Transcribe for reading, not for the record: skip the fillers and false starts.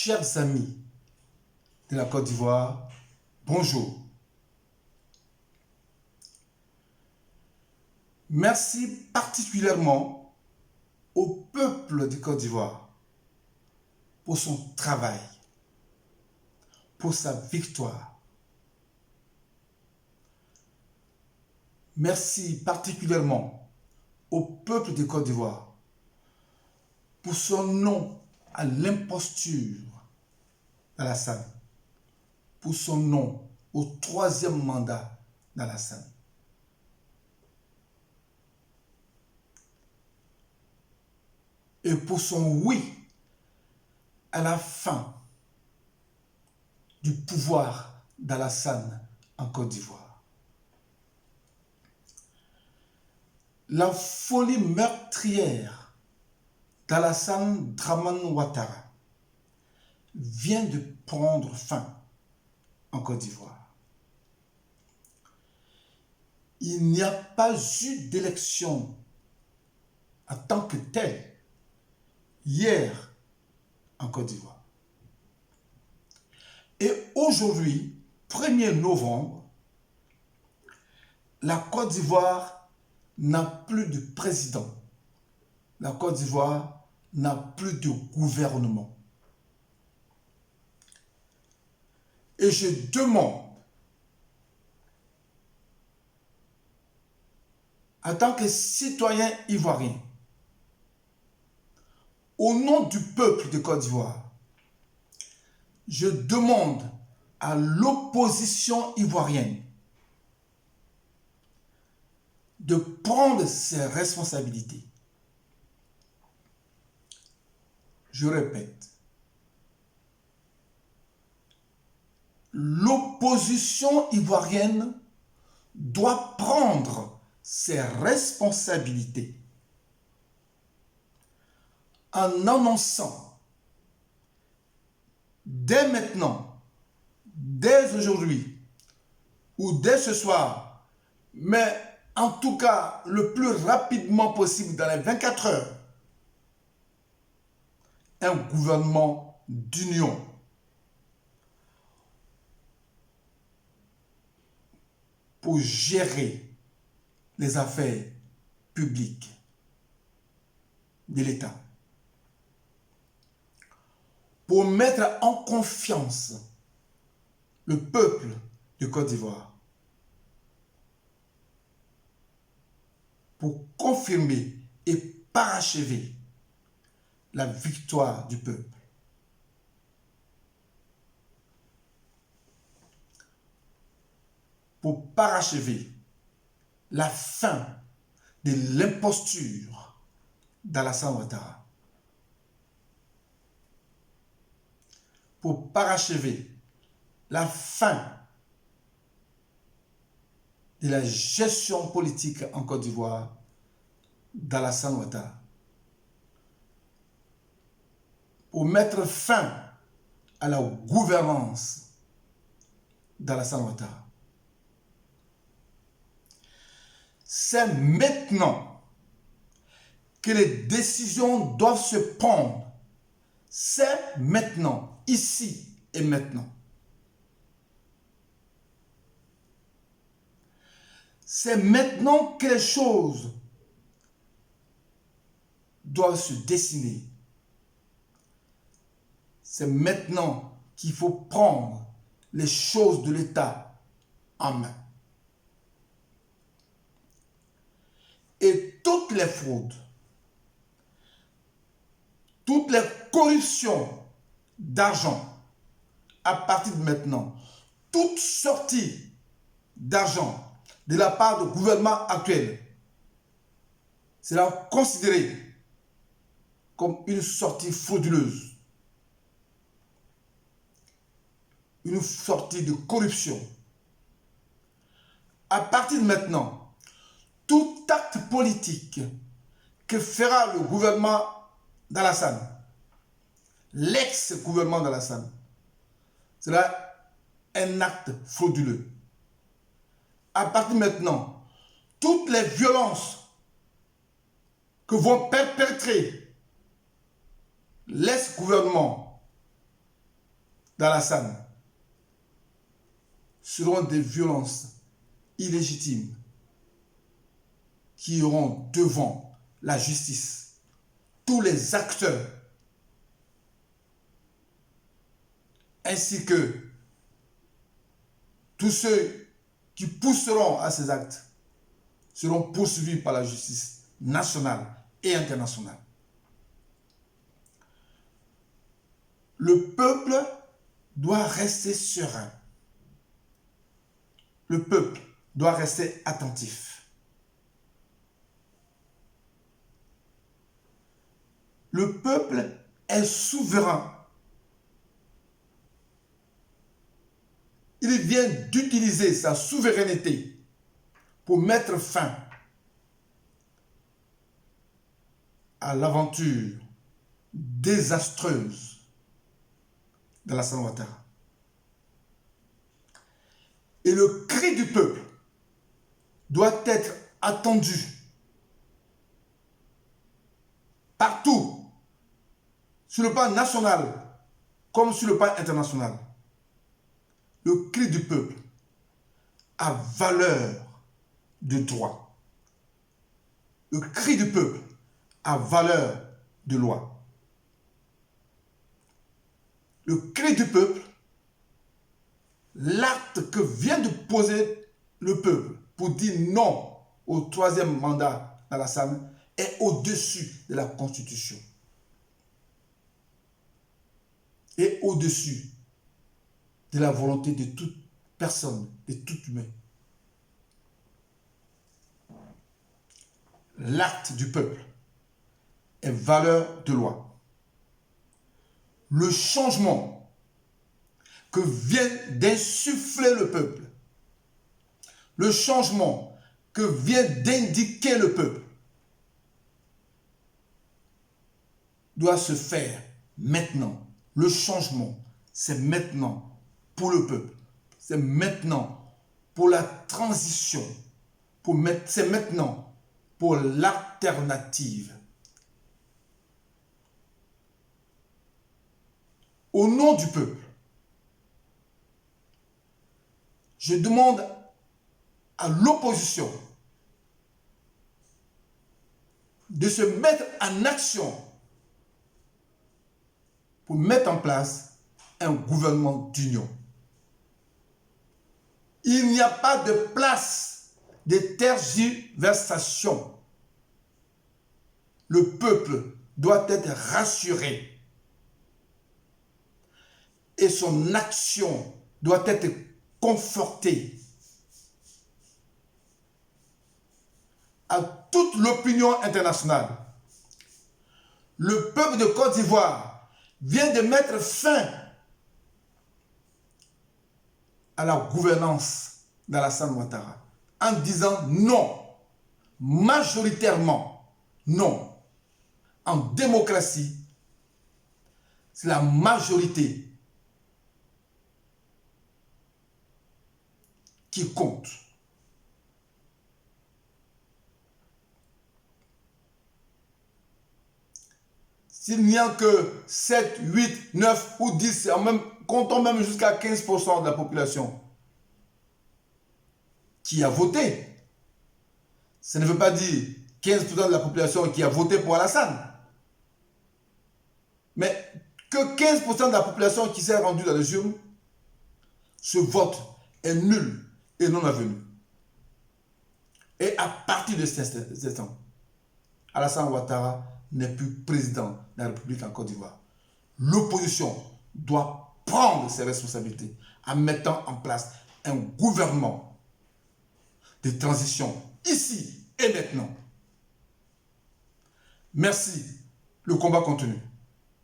Chers amis de la Côte d'Ivoire, bonjour. Merci particulièrement au peuple de Côte d'Ivoire pour son travail, pour sa victoire. Merci particulièrement au peuple de Côte d'Ivoire pour son non à l'imposture d'Alassane, pour son non au troisième mandat d'Alassane. Et pour son oui à la fin du pouvoir d'Alassane en Côte d'Ivoire. La folie meurtrière d'Alassane Dramane Ouattara vient de prendre fin en Côte d'Ivoire. Il n'y a pas eu d'élection en tant que telle hier en Côte d'Ivoire. Et aujourd'hui, 1er novembre, la Côte d'Ivoire n'a plus de président. La Côte d'Ivoire n'a plus de gouvernement. Et je demande, en tant que citoyen ivoirien, au nom du peuple de Côte d'Ivoire, je demande à l'opposition ivoirienne de prendre ses responsabilités. Je répète, l'opposition ivoirienne doit prendre ses responsabilités en annonçant dès maintenant, dès aujourd'hui ou dès ce soir, mais en tout cas le plus rapidement possible dans les 24 heures, un gouvernement d'union pour gérer les affaires publiques de l'État, pour mettre en confiance le peuple de Côte d'Ivoire, pour confirmer et parachever la victoire du peuple. Pour parachever la fin de l'imposture d'Alassane Ouattara. Pour parachever la fin de la gestion politique en Côte d'Ivoire d'Alassane Ouattara. Pour mettre fin à la gouvernance d'Alassane Ouattara. C'est maintenant que les décisions doivent se prendre. C'est maintenant, ici et maintenant. C'est maintenant que les choses doivent se dessiner. C'est maintenant qu'il faut prendre les choses de l'État en main. Et toutes les fraudes, toutes les corruptions d'argent, à partir de maintenant, toute sortie d'argent de la part du gouvernement actuel sera considérée comme une sortie frauduleuse, une sortie de corruption. À partir de maintenant, tout acte politique que fera le gouvernement d'Alassane, l'ex-gouvernement d'Alassane, sera un acte frauduleux. À partir de maintenant, toutes les violences que vont perpétrer l'ex-gouvernement d'Alassane seront des violences illégitimes qui iront devant la justice. Tous les acteurs ainsi que tous ceux qui pousseront à ces actes seront poursuivis par la justice nationale et internationale. Le peuple doit rester serein. Le peuple doit rester attentif. Le peuple est souverain. Il vient d'utiliser sa souveraineté pour mettre fin à l'aventure désastreuse d'Alassane Ouattara. Et le cri du peuple doit être attendu partout, sur le plan national comme sur le plan international. Le cri du peuple a valeur de droit. Le cri du peuple a valeur de loi. Le cri du peuple, l'acte que vient de poser le peuple pour dire non au troisième mandat d'Alassane est au-dessus de la Constitution. Et au-dessus de la volonté de toute personne, de tout humain. L'acte du peuple est valeur de loi. Le changement que vient d'insuffler le peuple, le changement que vient d'indiquer le peuple, doit se faire maintenant. Le changement, c'est maintenant pour le peuple. C'est maintenant pour la transition. C'est maintenant pour l'alternative. Au nom du peuple, je demande à l'opposition de se mettre en action pour mettre en place un gouvernement d'union. Il n'y a pas de place de tergiversation. Le peuple doit être rassuré et son action doit être confortée. À toute l'opinion internationale, le peuple de Côte d'Ivoire vient de mettre fin à la gouvernance d'Alassane Ouattara en disant non, majoritairement non. En démocratie, c'est la majorité qui compte. S'il n'y a que 7, 8, 9 ou 10, comptons même jusqu'à 15% de la population qui a voté, ça ne veut pas dire 15% de la population qui a voté pour Alassane, mais que 15% de la population qui s'est rendue dans les urnes, ce vote est nul et non avenu. Et à partir de cet instant, Alassane Ouattara n'est plus président de la République en Côte d'Ivoire. L'opposition doit prendre ses responsabilités en mettant en place un gouvernement de transition ici et maintenant. Merci. Le combat continue.